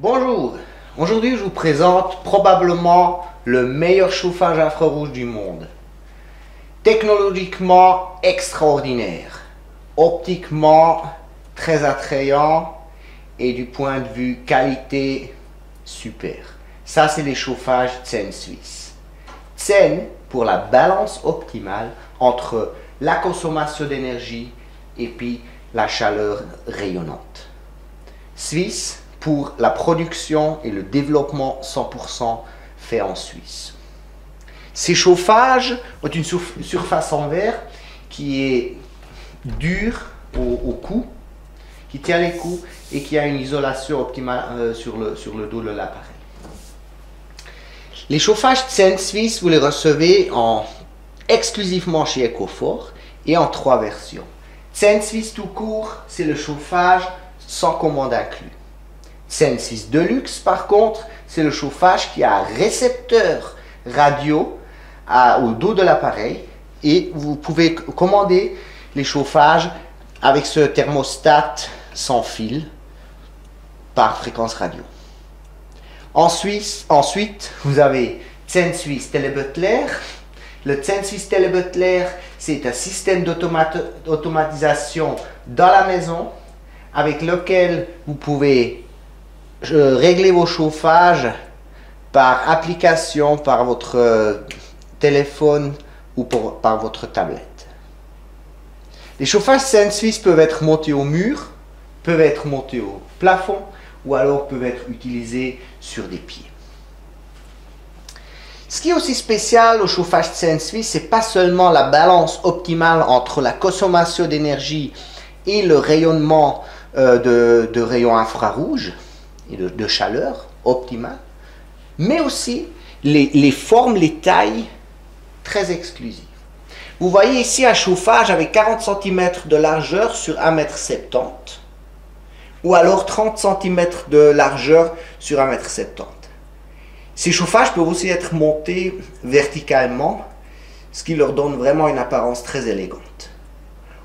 Bonjour, aujourd'hui je vous présente probablement le meilleur chauffage infrarouge du monde. Technologiquement extraordinaire, optiquement très attrayant et du point de vue qualité super. Ça c'est les chauffages Tsen Suisse. Tsen pour la balance optimale entre la consommation d'énergie et puis la chaleur rayonnante. Suisse pour la production et le développement 100% fait en Suisse. Ces chauffages ont une surface en verre qui est dure au cou, qui tient les coups et qui a une isolation optimale sur le dos de l'appareil. Les chauffages Tsen Suisse, vous les recevez exclusivement chez Ecofort et en 3 versions. Tsen Suisse tout court, c'est le chauffage sans commande inclus. Tsen Suisse Deluxe, par contre, c'est le chauffage qui a un récepteur radio au dos de l'appareil et vous pouvez commander les chauffages avec ce thermostat sans fil par fréquence radio. Ensuite, vous avez Tsen Suisse Tele-Butler. Le Tsen Suisse Tele-Butler, c'est un système d'automatisation dans la maison avec lequel vous pouvez régler vos chauffages par application, par votre téléphone ou par votre tablette. Les chauffages Tsen Suisse peuvent être montés au mur, peuvent être montés au plafond ou alors peuvent être utilisés sur des pieds. Ce qui est aussi spécial au chauffage Tsen Suisse, c'est pas seulement la balance optimale entre la consommation d'énergie et le rayonnement de rayons infrarouges et de chaleur optimale, mais aussi les formes, les tailles très exclusives. Vous voyez ici un chauffage avec 40 cm de largeur sur 1,70 m ou alors 30 cm de largeur sur 1,70 m. Ces chauffages peuvent aussi être montés verticalement, ce qui leur donne vraiment une apparence très élégante.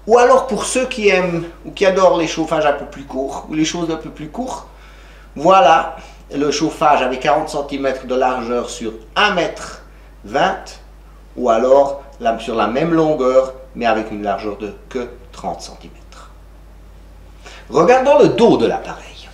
Ou alors pour ceux qui aiment ou qui adorent les chauffages un peu plus courts ou les choses un peu plus courtes, voilà le chauffage avec 40 cm de largeur sur 1,20 m ou alors sur la même longueur mais avec une largeur de que 30 cm. Regardons le dos de l'appareil.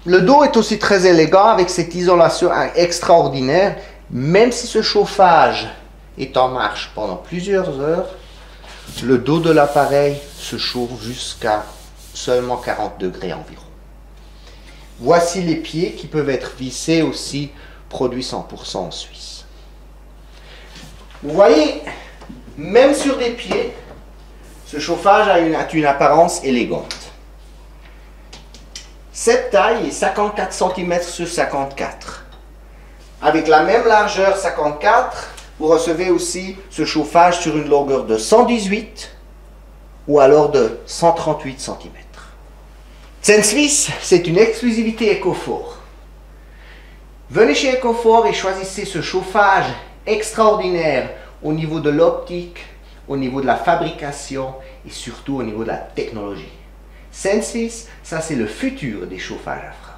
Le dos est aussi très élégant avec cette isolation extraordinaire, même si ce chauffage est en marche pendant plusieurs heures, le dos de l'appareil se chauffe jusqu'à seulement 40 degrés environ. Voici les pieds qui peuvent être vissés aussi, produits 100% en Suisse. Vous voyez, même sur des pieds, ce chauffage a une apparence élégante. Cette taille est 54 cm sur 54. Avec la même largeur 54, vous recevez aussi ce chauffage sur une longueur de 118 ou alors de 138 cm. Tsen Suisse, c'est une exclusivité Ecofort. Venez chez Ecofort et choisissez ce chauffage extraordinaire au niveau de l'optique, au niveau de la fabrication et surtout au niveau de la technologie. Tsen Suisse, ça c'est le futur des chauffages à frais.